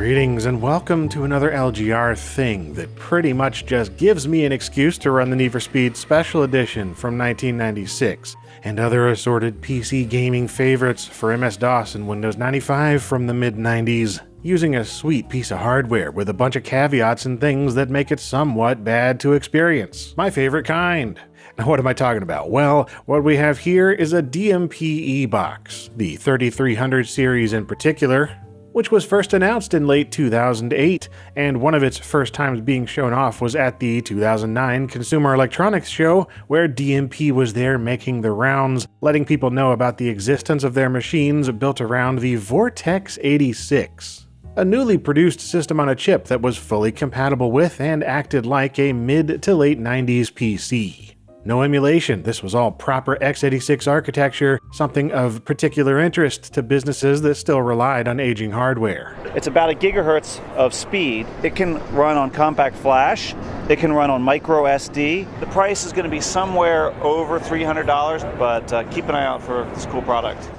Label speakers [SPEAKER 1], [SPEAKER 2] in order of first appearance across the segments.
[SPEAKER 1] Greetings and welcome to another LGR thing that pretty much just gives me an excuse to run the Need for Speed Special Edition from 1996 and other assorted PC gaming favorites for MS-DOS and Windows 95 from the mid-90s, using a sweet piece of hardware with a bunch of caveats and things that make it somewhat bad to experience. My favorite kind. Now what am I talking about? Well, what we have here is a DMP eBox, the 3300 series in particular, which was first announced in late 2008, and one of its first times being shown off was at the 2009 Consumer Electronics Show, where DMP was there making the rounds, letting people know about the existence of their machines built around the Vortex 86. A newly produced system on a chip that was fully compatible with and acted like a mid to late 90s PC. No emulation, this was all proper x86 architecture, something of particular interest to businesses that still relied on aging hardware.
[SPEAKER 2] It's about a gigahertz of speed. It can run on compact flash. It can run on micro SD. The price is going to be somewhere over $300, but keep an eye out for this cool product.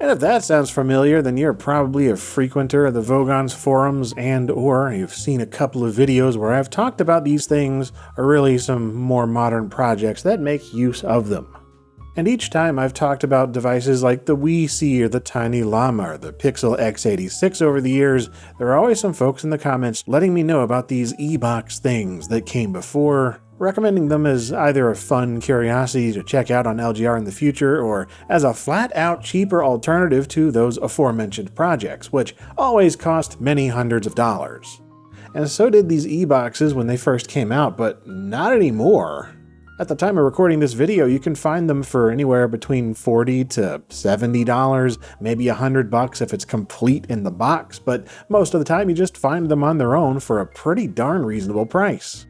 [SPEAKER 1] And if that sounds familiar, then you're probably a frequenter of the Vogons forums or you've seen a couple of videos where I've talked about these things, or really some more modern projects that make use of them. And each time I've talked about devices like the WiiC or the Tiny Llama or the Pixel X86 over the years, there are always some folks in the comments letting me know about these eBox things that came before, recommending them as either a fun curiosity to check out on LGR in the future or as a flat-out cheaper alternative to those aforementioned projects, which always cost many hundreds of dollars. And so did these eBoxes when they first came out, but not anymore. At the time of recording this video, you can find them for anywhere between $40 to $70, maybe $100 if it's complete in the box, but most of the time you just find them on their own for a pretty darn reasonable price.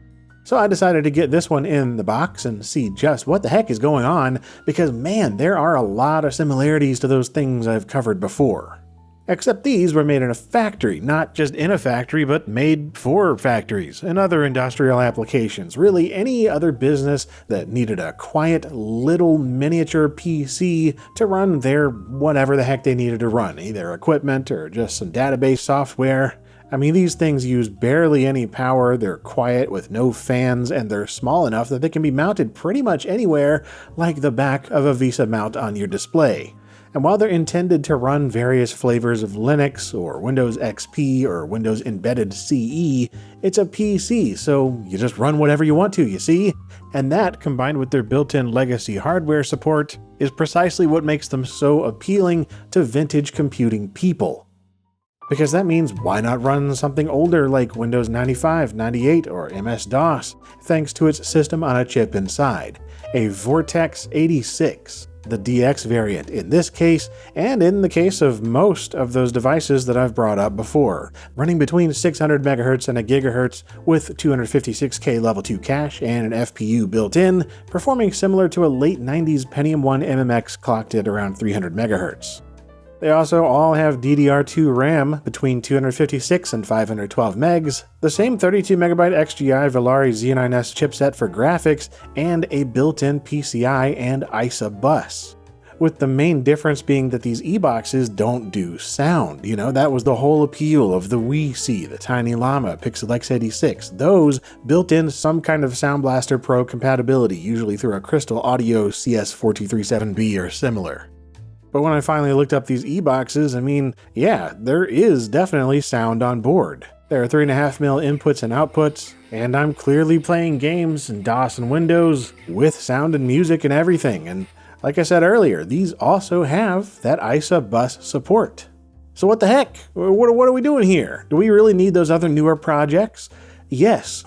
[SPEAKER 1] So I decided to get this one in the box and see just what the heck is going on, because man, there are a lot of similarities to those things I've covered before. Except these were made in a factory, not just in a factory, but made for factories and other industrial applications. Really any other business that needed a quiet little miniature PC to run their whatever the heck they needed to run, either equipment or just some database software. I mean, these things use barely any power, they're quiet with no fans, and they're small enough that they can be mounted pretty much anywhere, like the back of a VESA mount on your display. And while they're intended to run various flavors of Linux, or Windows XP, or Windows Embedded CE, it's a PC, so you just run whatever you want to, you see? And that, combined with their built-in legacy hardware support, is precisely what makes them so appealing to vintage computing people. Because that means why not run something older like Windows 95, 98, or MS-DOS, thanks to its system on a chip inside, a Vortex 86, the DX variant in this case, and in the case of most of those devices that I've brought up before, running between 600 MHz and a GHz with 256K Level 2 cache and an FPU built in, performing similar to a late 90s Pentium 1 MMX clocked at around 300 MHz. They also all have DDR2 RAM between 256 and 512 megs, the same 32MB XGI Velari Z9S chipset for graphics, and a built-in PCI and ISA bus. With the main difference being that these eBoxes don't do sound. You know, that was the whole appeal of the WiiC, the Tiny Llama, Pixel X86. Those built in some kind of Sound Blaster Pro compatibility, usually through a Crystal Audio CS4237B or similar. But when I finally looked up these eBoxes, I mean, yeah, there is definitely sound on board. There are 3.5mm inputs and outputs, and I'm clearly playing games in DOS and Windows with sound and music and everything, and like I said earlier, these also have that ISA bus support. So what the heck? What are we doing here? Do we really need those other newer projects? Yes,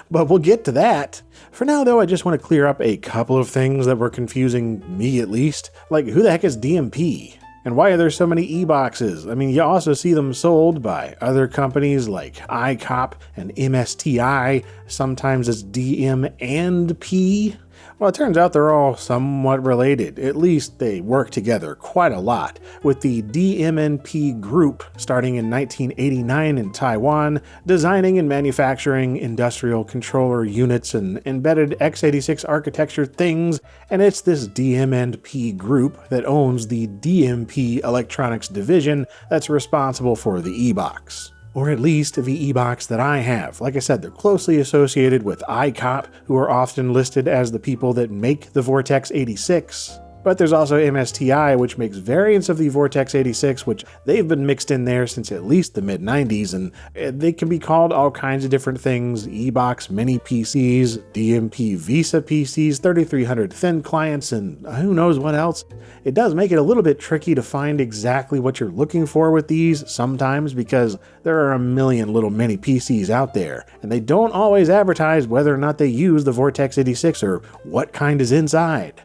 [SPEAKER 1] but we'll get to that. For now though, I just want to clear up a couple of things that were confusing me at least. Like, who the heck is DMP? And why are there so many eBoxes? I mean, you also see them sold by other companies like iCop and MSTI, sometimes it's DM and P. Well, it turns out they're all somewhat related. At least they work together quite a lot, with the DMNP group starting in 1989 in Taiwan, designing and manufacturing industrial controller units and embedded x86 architecture things, and it's this DMNP group that owns the DMP Electronics division that's responsible for the eBox. or at least the e-box that I have. Like I said, they're closely associated with ICOP, who are often listed as the people that make the Vortex 86. But there's also MSTI, which makes variants of the Vortex 86, which they've been mixed in there since at least the mid-90s, and they can be called all kinds of different things: e-box mini PCs, DMP Visa PCs, 3300 thin clients, and who knows what else. It does make it a little bit tricky to find exactly what you're looking for with these sometimes, because there are a million little mini PCs out there, and they don't always advertise whether or not they use the Vortex 86 or what kind is inside.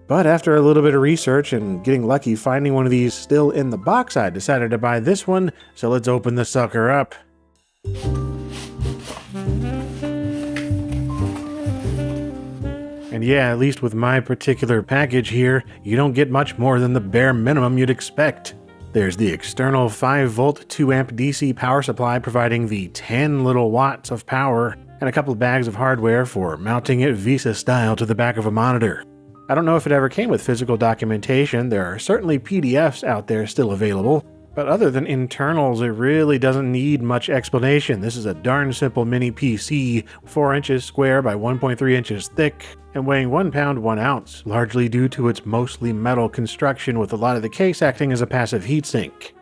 [SPEAKER 1] But after a little bit of research and getting lucky finding one of these still in the box, I decided to buy this one, so let's open the sucker up. And yeah, at least with my particular package here, you don't get much more than the bare minimum you'd expect. There's the external 5-volt 2-amp DC power supply providing the 10 little watts of power, and a couple of bags of hardware for mounting it Visa style to the back of a monitor. I don't know if it ever came with physical documentation. There are certainly PDFs out there still available, but other than internals, it really doesn't need much explanation. This is a darn simple mini PC, 4 inches square by 1.3 inches thick, and weighing 1 pound 1 ounce, largely due to its mostly metal construction, with a lot of the case acting as a passive heatsink.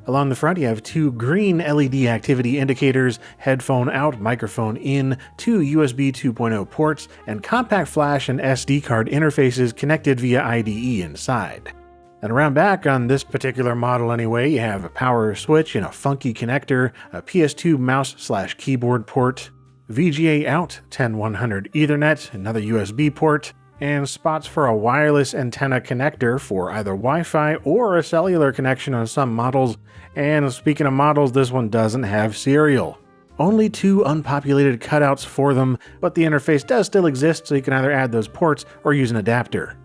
[SPEAKER 1] Along the front, you have 2 green LED activity indicators, headphone out, microphone in, 2 USB 2.0 ports, and compact flash and SD card interfaces connected via IDE inside. And around back on this particular model anyway, you have a power switch and a funky connector, a PS2 mouse/keyboard port, VGA out, 10100 Ethernet, another USB port, and spots for a wireless antenna connector for either Wi-Fi or a cellular connection on some models. And speaking of models, this one doesn't have serial. Only 2 unpopulated cutouts for them, but the interface does still exist, so you can either add those ports or use an adapter.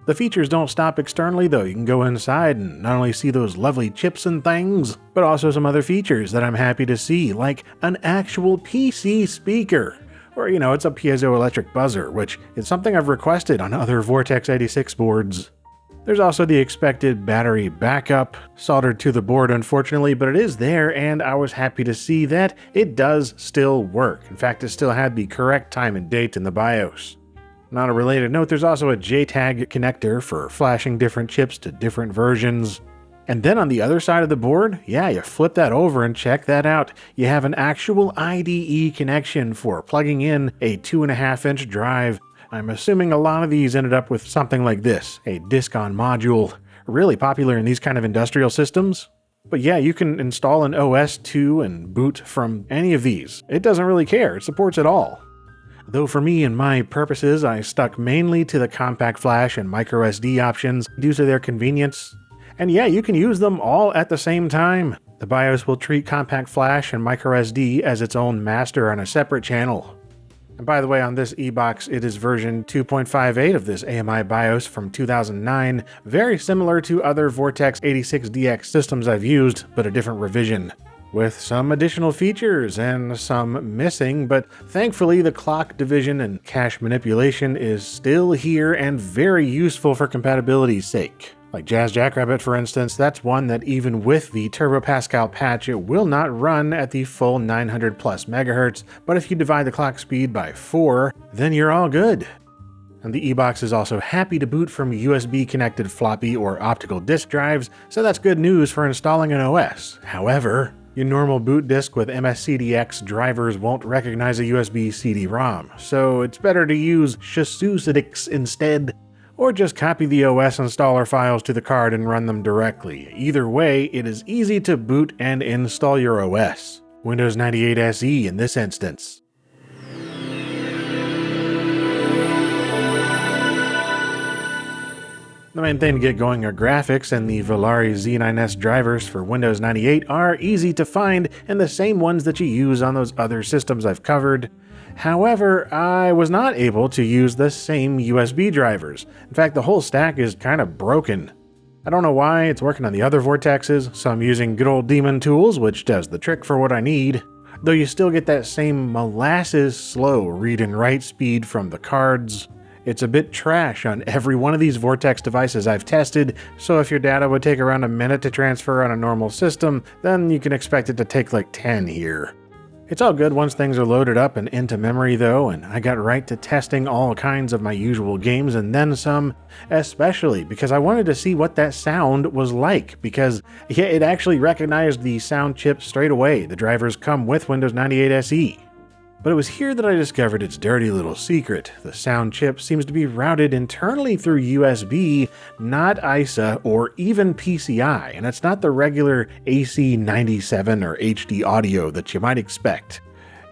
[SPEAKER 1] The features don't stop externally though. You can go inside and not only see those lovely chips and things, but also some other features that I'm happy to see, like an actual PC speaker. Or, it's a piezoelectric buzzer, which is something I've requested on other Vortex 86 boards. There's also the expected battery backup, soldered to the board unfortunately, but it is there, and I was happy to see that it does still work. In fact, it still had the correct time and date in the BIOS. On a related note, there's also a JTAG connector for flashing different chips to different versions. And then on the other side of the board, you flip that over and check that out. You have an actual IDE connection for plugging in a 2.5-inch drive. I'm assuming a lot of these ended up with something like this, a disk-on module, really popular in these kind of industrial systems. But you can install an OS too and boot from any of these. It doesn't really care, it supports it all. Though for me and my purposes, I stuck mainly to the compact flash and microSD options due to their convenience. And you can use them all at the same time. The BIOS will treat compact flash and microSD as its own master on a separate channel. And by the way, on this e-box, it is version 2.58 of this AMI BIOS from 2009, very similar to other Vortex 86DX systems I've used, but a different revision, with some additional features and some missing, but thankfully the clock division and cache manipulation is still here and very useful for compatibility's sake. Like Jazz Jackrabbit, for instance, that's one that even with the Turbo Pascal patch, it will not run at the full 900 plus megahertz, but if you divide the clock speed by 4, then you're all good. And the e-box is also happy to boot from USB connected floppy or optical disk drives, so that's good news for installing an OS. However, your normal boot disk with MSCDX drivers won't recognize a USB CD-ROM, so it's better to use SUSEDIX instead, or just copy the OS installer files to the card and run them directly. Either way, it is easy to boot and install your OS. Windows 98 SE in this instance. The main thing to get going are graphics, and the Volari Z9S drivers for Windows 98 are easy to find and the same ones that you use on those other systems I've covered. However, I was not able to use the same USB drivers. In fact, the whole stack is kind of broken. I don't know why, it's working on the other Vortexes, so I'm using good old Daemon Tools, which does the trick for what I need. Though you still get that same molasses slow read and write speed from the cards. It's a bit trash on every one of these Vortex devices I've tested, so if your data would take around a minute to transfer on a normal system, then you can expect it to take like 10 here. It's all good once things are loaded up and into memory though, and I got right to testing all kinds of my usual games and then some, especially because I wanted to see what that sound was like, because it actually recognized the sound chip straight away. The drivers come with Windows 98 SE. But it was here that I discovered its dirty little secret. The sound chip seems to be routed internally through USB, not ISA or even PCI, and it's not the regular AC97 or HD audio that you might expect.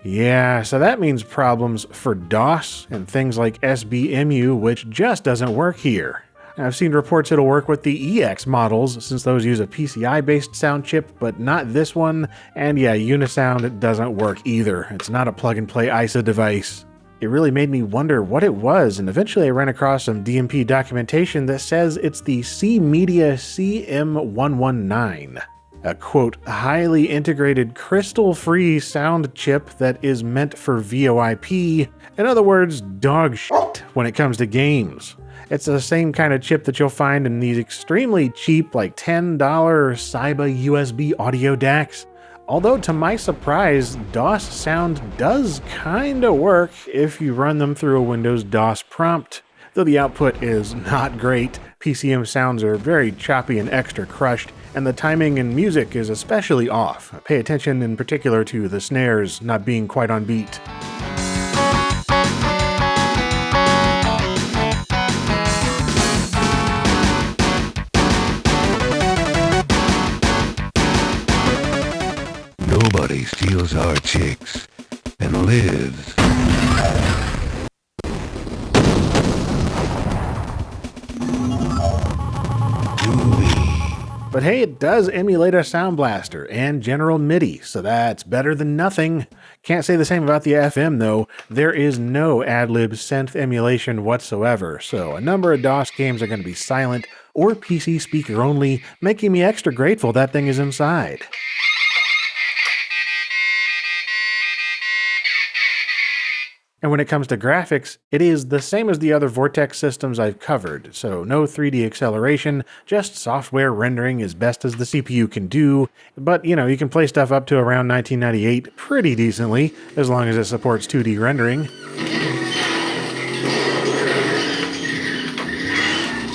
[SPEAKER 1] Yeah, so that means problems for DOS and things like SBMU, which just doesn't work here. I've seen reports it'll work with the EX models, since those use a PCI-based sound chip, but not this one, and yeah, Unisound doesn't work either. It's not a plug-and-play ISA device. It really made me wonder what it was, and eventually I ran across some DMP documentation that says it's the C-Media CM119. A quote, highly integrated crystal-free sound chip that is meant for VoIP. In other words, dog shit when it comes to games. It's the same kind of chip that you'll find in these extremely cheap, like $10 Saiba USB audio DACs. Although to my surprise, DOS sound does kinda work if you run them through a Windows DOS prompt. Though the output is not great, PCM sounds are very choppy and extra crushed, and the timing and music is especially off. Pay attention in particular to the snares not being quite on beat.
[SPEAKER 3] Nobody steals our chicks and lives.
[SPEAKER 1] But hey, it does emulate a Sound Blaster and General MIDI, so that's better than nothing. Can't say the same about the FM though. There is no AdLib synth emulation whatsoever, so a number of DOS games are going to be silent or PC speaker only, making me extra grateful that thing is inside. And when it comes to graphics, it is the same as the other Vortex systems I've covered, so no 3D acceleration, just software rendering as best as the CPU can do, but you know, you can play stuff up to around 1998 pretty decently, as long as it supports 2D rendering.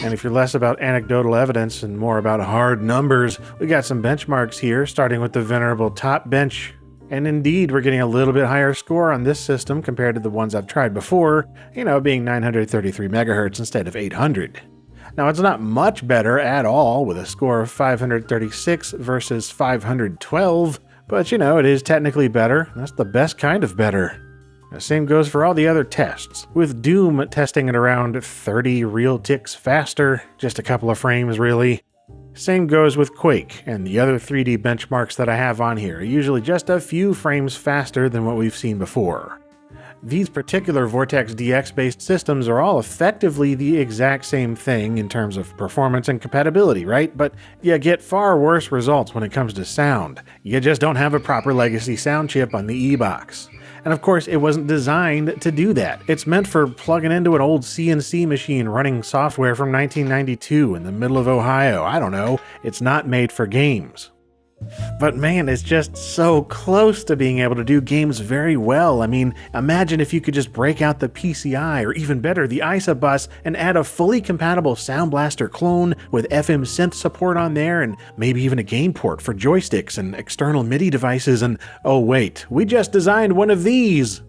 [SPEAKER 1] And if you're less about anecdotal evidence and more about hard numbers, we got some benchmarks here, starting with the venerable Top Bench. And indeed, we're getting a little bit higher score on this system compared to the ones I've tried before, being 933 MHz instead of 800. Now, it's not much better at all with a score of 536 versus 512, but it is technically better. That's the best kind of better. The same goes for all the other tests, with Doom testing at around 30 real ticks faster, just a couple of frames really. Same goes with Quake, and the other 3D benchmarks that I have on here are usually just a few frames faster than what we've seen before. These particular Vortex DX-based systems are all effectively the exact same thing in terms of performance and compatibility, right? But you get far worse results when it comes to sound. You just don't have a proper legacy sound chip on the E-Box. And of course, it wasn't designed to do that. It's meant for plugging into an old CNC machine running software from 1992 in the middle of Ohio. I don't know. It's not made for games. But man, it's just so close to being able to do games very well. I mean, imagine if you could just break out the PCI, or even better, the ISA bus, and add a fully compatible Sound Blaster clone with FM synth support on there, and maybe even a game port for joysticks and external MIDI devices, and oh wait, we just designed one of these!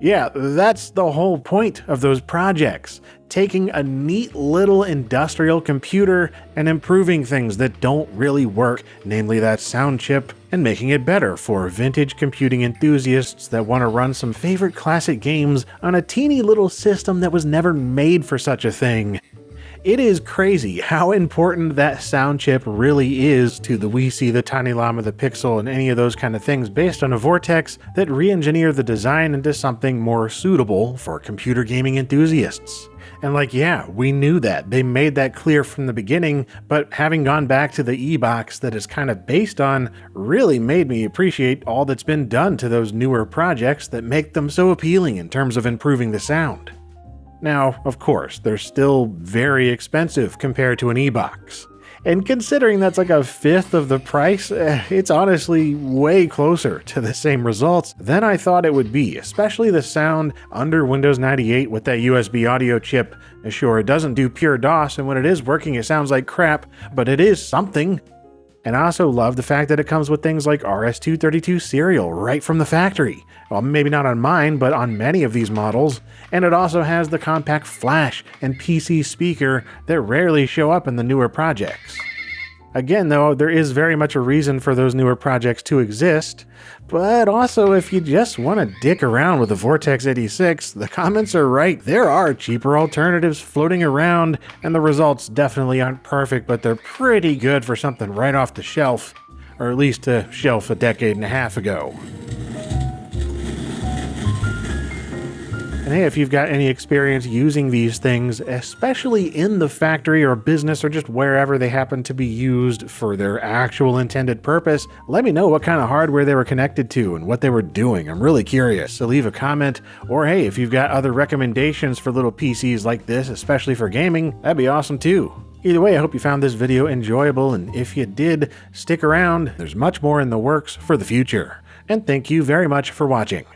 [SPEAKER 1] Yeah, that's the whole point of those projects. Taking a neat little industrial computer and improving things that don't really work, namely that sound chip, and making it better for vintage computing enthusiasts that want to run some favorite classic games on a teeny little system that was never made for such a thing. It is crazy how important that sound chip really is to the Wii, the Tiny Llama, the Pixel, and any of those kind of things based on a Vortex that re-engineer the design into something more suitable for computer gaming enthusiasts. And yeah, we knew that. They made that clear from the beginning, but having gone back to the E-Box that it's kind of based on really made me appreciate all that's been done to those newer projects that make them so appealing in terms of improving the sound. Now, of course, they're still very expensive compared to an e-box. And considering that's like a fifth of the price, it's honestly way closer to the same results than I thought it would be, especially the sound under Windows 98 with that USB audio chip. Sure, it doesn't do pure DOS, and when it is working, it sounds like crap, but it is something. And I also love the fact that it comes with things like RS-232 serial right from the factory. Well, maybe not on mine, but on many of these models. And it also has the compact flash and PC speaker that rarely show up in the newer projects. Again, though, there is very much a reason for those newer projects to exist, but also if you just want to dick around with the Vortex 86, the comments are right. There are cheaper alternatives floating around, and the results definitely aren't perfect, but they're pretty good for something right off the shelf, or at least a shelf a decade and a half ago. And hey, if you've got any experience using these things, especially in the factory or business or just wherever they happen to be used for their actual intended purpose, let me know what kind of hardware they were connected to and what they were doing. I'm really curious, so leave a comment. Or hey, if you've got other recommendations for little PCs like this, especially for gaming, that'd be awesome too. Either way, I hope you found this video enjoyable, and if you did, stick around. There's much more in the works for the future. And thank you very much for watching.